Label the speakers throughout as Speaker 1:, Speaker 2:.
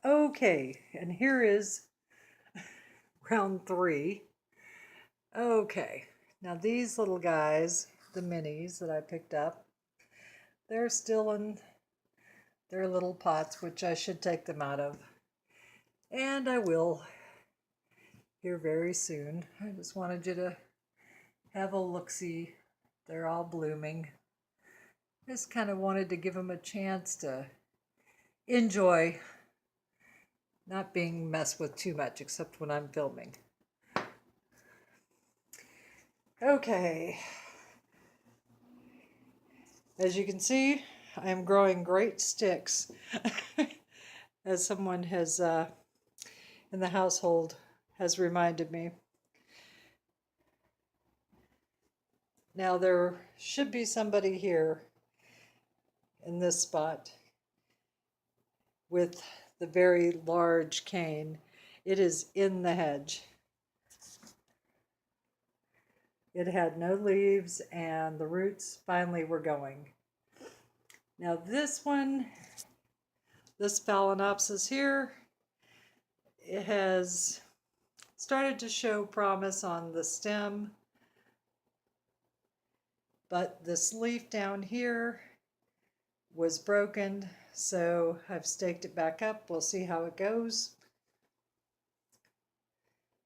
Speaker 1: Okay, and here is round 3. Okay, now these little guys, the minis that I picked up, they're still in their little pots, which I should take them out of. And I will here very soon. I just wanted you to have a look-see. They're all blooming. Just kind of wanted to give them a chance to enjoy not being messed with too much, except when I'm filming. Okay, as you can see, I am growing great sticks, as someone has in the household has reminded me. Now there should be somebody here in this spot with the very large cane. It is in the hedge. It had no leaves and the roots finally were going. Now this one, this Phalaenopsis here, it has started to show promise on the stem, but this leaf down here was broken, so I've staked it back up. We'll see how it goes.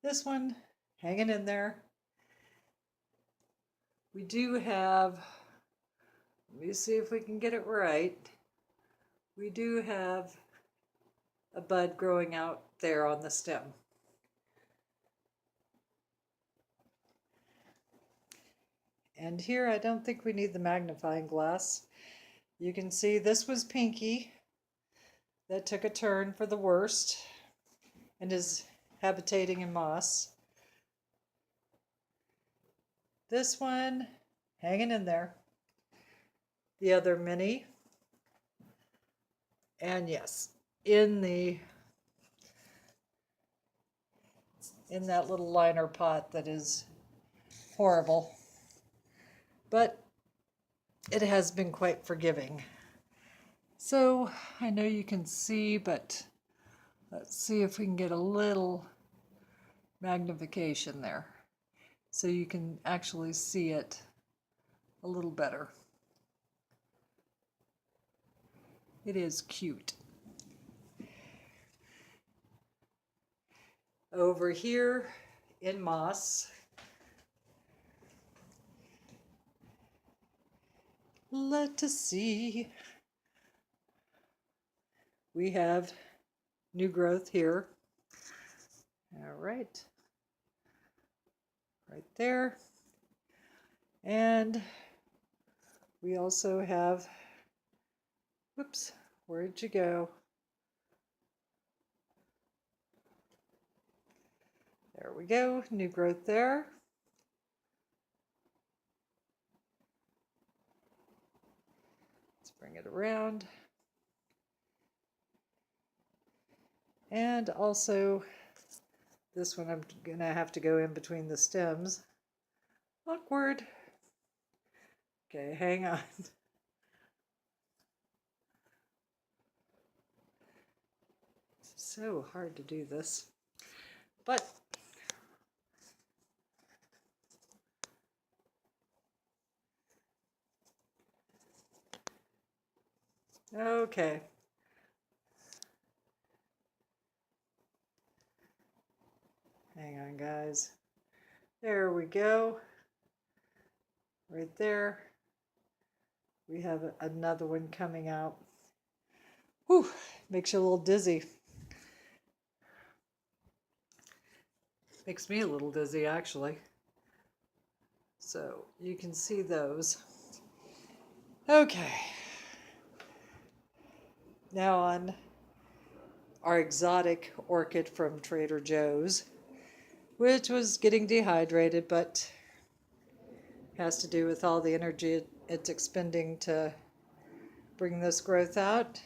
Speaker 1: This one hanging in there. We do have, let me see if we can get it right. We do have a bud growing out there on the stem. And here I don't think we need the magnifying glass. You can see this was Pinky that took a turn for the worst and is habitating in moss. This one hanging in there. The other mini. And yes, in that little liner pot that is horrible. But it has been quite forgiving. So I know you can see, but let's see if we can get a little magnification there so you can actually see it a little better. It is cute. Over here in moss, let us see. We have new growth here. All right. Right there. And we also have, whoops, where'd you go? There we go, new growth there. Let's bring it around. And also, this one I'm gonna have to go in between the stems. Awkward. Okay, hang on. It's so hard to do this, but okay. Hang on, guys. There we go. Right there. We have another one coming out. Whew, makes you a little dizzy. Makes me a little dizzy, actually. So you can see those. Okay. Now on our exotic orchid from Trader Joe's, which was getting dehydrated, but has to do with all the energy it's expending to bring this growth out.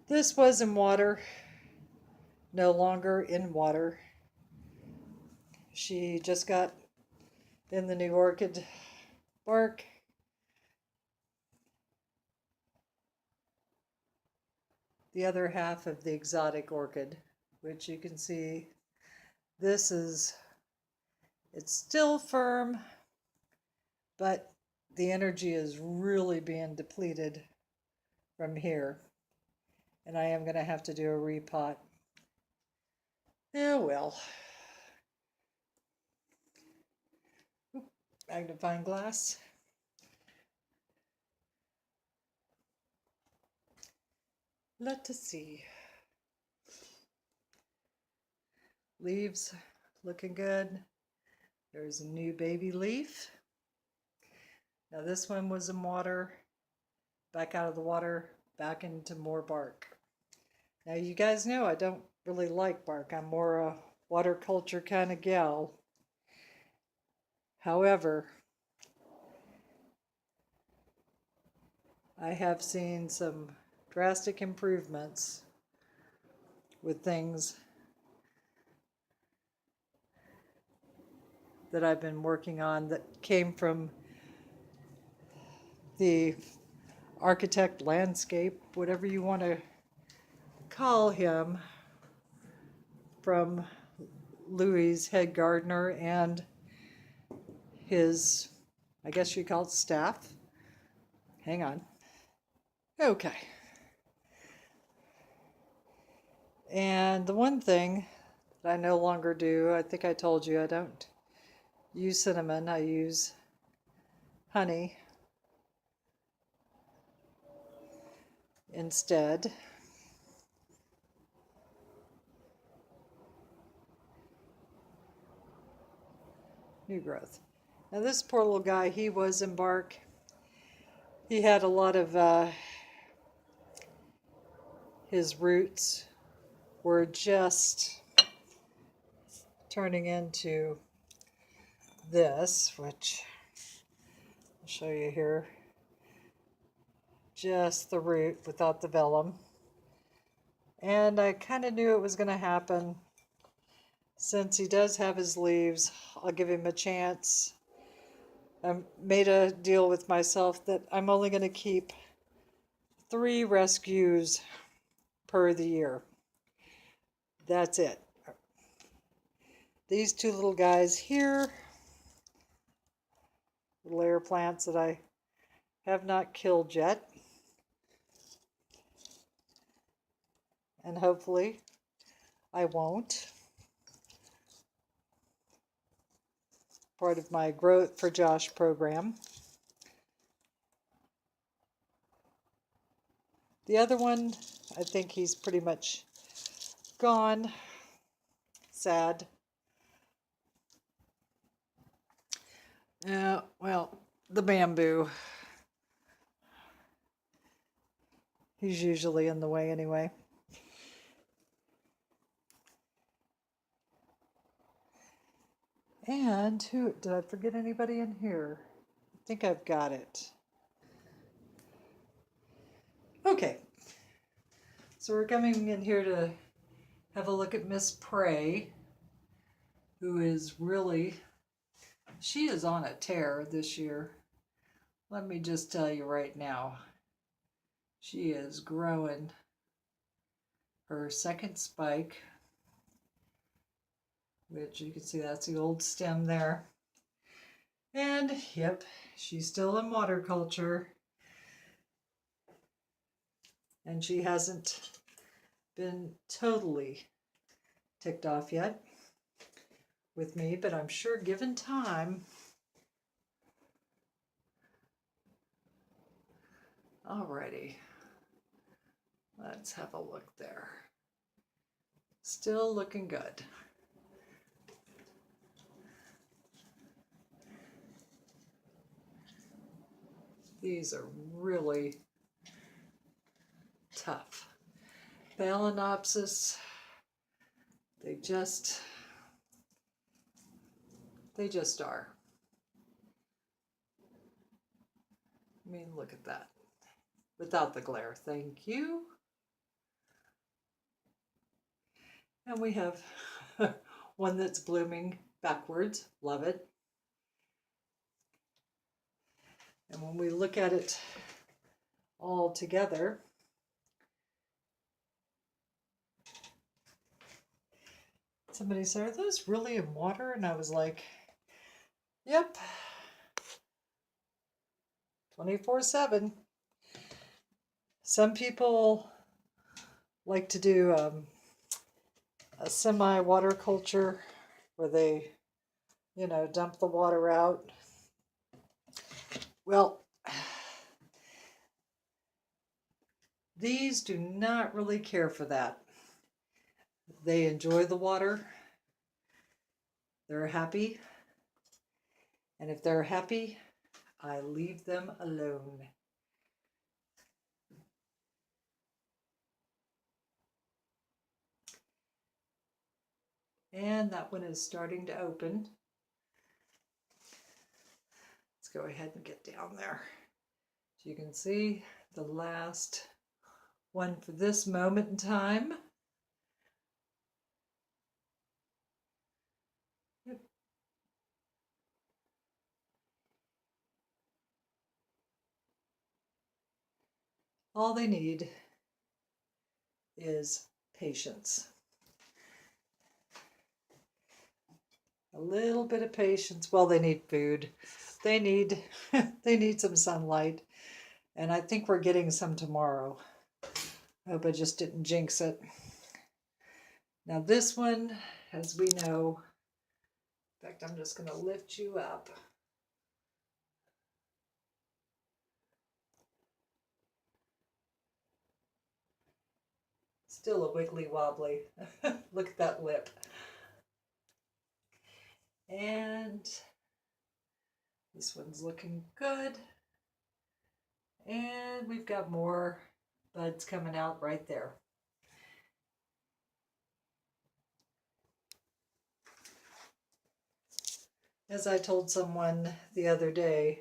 Speaker 1: This was in water, no longer in water. She just got in the new orchid bark. the other half of the exotic orchid, which you can see it's still firm, but the energy is really being depleted from here. And I am going to have to do a repot. Oh well. Magnifying glass. Let us see. Leaves looking good. There's a new baby leaf. Now this one was in water, back out of the water, back into more bark. Now you guys know I don't really like bark. I'm more a water culture kind of gal. However, I have seen some drastic improvements with things that I've been working on that came from the architect landscape, whatever you want to call him, from Louis' head gardener and his, I guess you call it staff. Hang on. Okay. And the one thing that I no longer do, I think I told you I don't use cinnamon, I use honey instead. New growth. Now this poor little guy, he was in bark. He had a lot of his roots were just turning into this, which I'll show you here. Just the root without the vellum. And I kind of knew it was going to happen. Since he does have his leaves, I'll give him a chance. I made a deal with myself that I'm only going to keep 3 rescues per the year. That's it. These 2 little guys here, little air plants that I have not killed yet. And hopefully I won't. Part of my Growth for Josh program. The other one, I think he's pretty much gone. Sad. Well, the bamboo. He's usually in the way anyway. And who, did I forget anybody in here? I think I've got it. Okay. So we're coming in here to have a look at Miss Prey, who is really, she is on a tear this year. Let me just tell you right now, she is growing her second spike, which you can see that's the old stem there. And yep, she's still in water culture. And she hasn't been totally ticked off yet with me, but I'm sure given time. Alrighty, let's have a look there. Still looking good. These are really tough. Phalaenopsis, they just are. I mean, look at that. Without the glare, thank you. And we have one that's blooming backwards, love it. And when we look at it all together, somebody said, "Are those really in water?" And I was like, "Yep, 24/7." Some people like to do a semi-water culture where they, dump the water out. Well, these do not really care for that. They enjoy the water. They're happy. And if they're happy, I leave them alone. And that one is starting to open. Let's go ahead and get down there. So you can see the last one for this moment in time. Yep. All they need is patience. A little bit of patience. Well, they need food. They need they need some sunlight. And I think we're getting some tomorrow. I hope I just didn't jinx it. Now this one, as we know, in fact, I'm just going to lift you up. Still a wiggly wobbly. Look at that lip. And this one's looking good. And we've got more buds coming out right there. As I told someone the other day,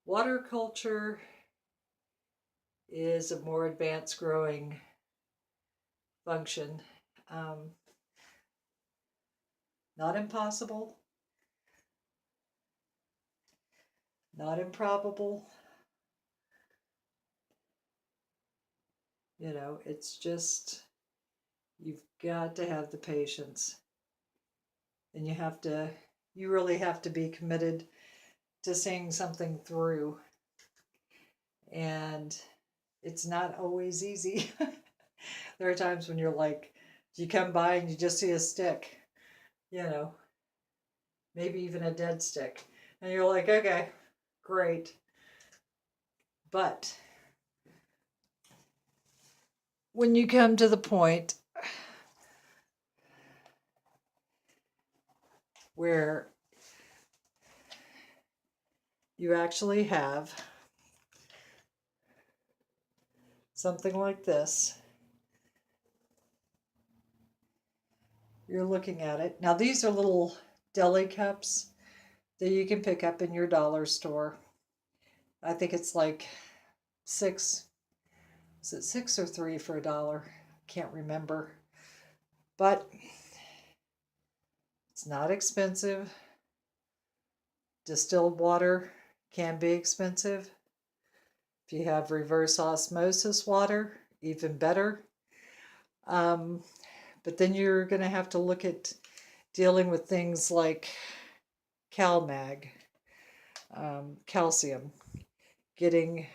Speaker 1: water culture is a more advanced growing function. Not impossible, not improbable. It's just, you've got to have the patience. And you really have to be committed to seeing something through. And it's not always easy. There are times when you're like, you come by and you just see a stick, maybe even a dead stick. And you're like, okay, great. But when you come to the point where you actually have something like this, you're looking at it. Now these are little deli cups that you can pick up in your dollar store. I think it's like $6. Is it $6 or $3 for $1? Can't remember. But it's not expensive. Distilled water can be expensive. If you have reverse osmosis water, even better. But then you're going to have to look at dealing with things like CalMag, calcium, getting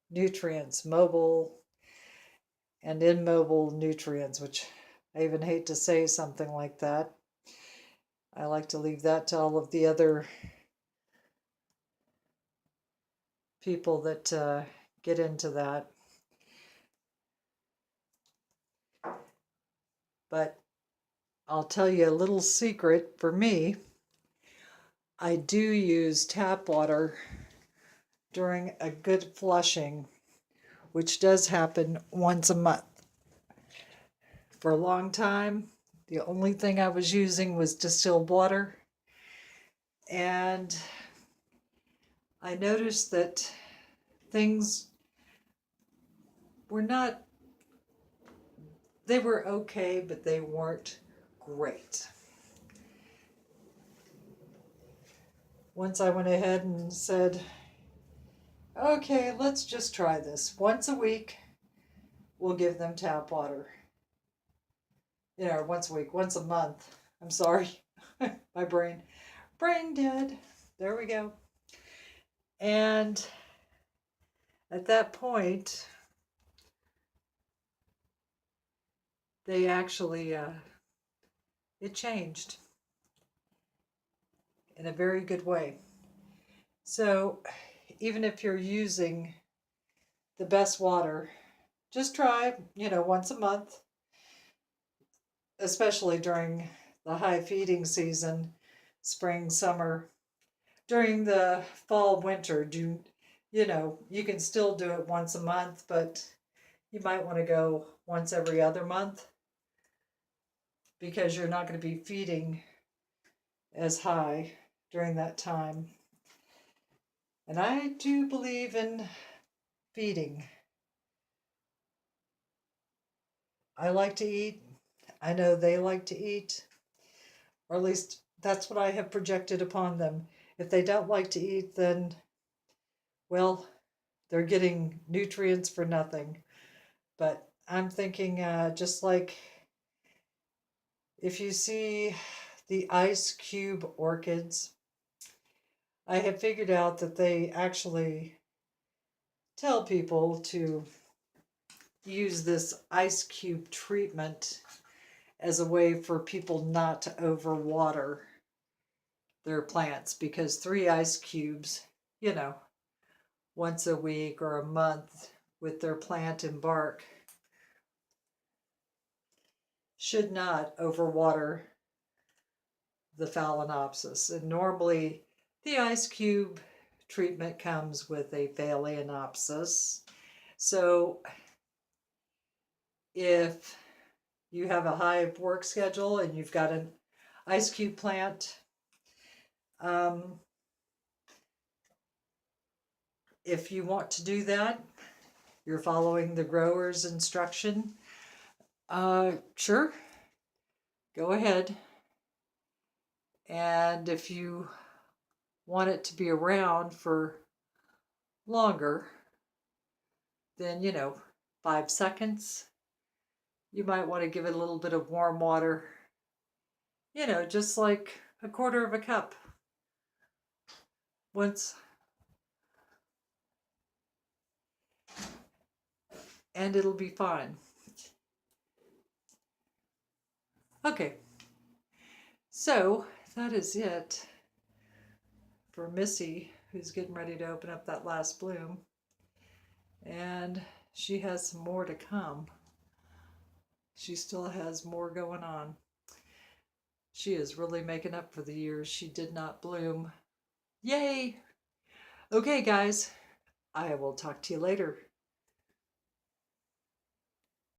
Speaker 1: nutrients, mobile and immobile nutrients, which I even hate to say something like that. I like to leave that to all of the other people that get into that. But I'll tell you a little secret for me. I do use tap water during a good flushing, which does happen once a month. For a long time, the only thing I was using was distilled water. And I noticed that things were not, they were okay, but they weren't great. Once I went ahead and said, okay, let's just try this. Once a week, we'll give them tap water. once a week, once a month. I'm sorry. My brain dead. There we go. And at that point, they actually, it changed in a very good way. So even if you're using the best water, just try, once a month, especially during the high feeding season, spring, summer. During the fall, winter, you can still do it once a month, but you might want to go once every other month because you're not going to be feeding as high during that time. And I do believe in feeding. I like to eat. I know they like to eat, or at least that's what I have projected upon them. If they don't like to eat, then, well, they're getting nutrients for nothing. But I'm thinking just like if you see the ice cube orchids, I have figured out that they actually tell people to use this ice cube treatment as a way for people not to overwater their plants, because 3 ice cubes, once a week or a month with their plant and bark should not overwater the Phalaenopsis. And normally the ice cube treatment comes with a Phalaenopsis. So if you have a high work schedule and you've got an ice cube plant, if you want to do that, you're following the grower's instruction, sure, go ahead. And if you want it to be around for longer, then 5 seconds, you might want to give it a little bit of warm water, just like a 1/4 of a cup once, and it'll be fine. Okay, so that is it for Missy, who's getting ready to open up that last bloom, and she has some more to come. She still has more going on. She is really making up for the years she did not bloom. Yay! Okay, guys, I will talk to you later.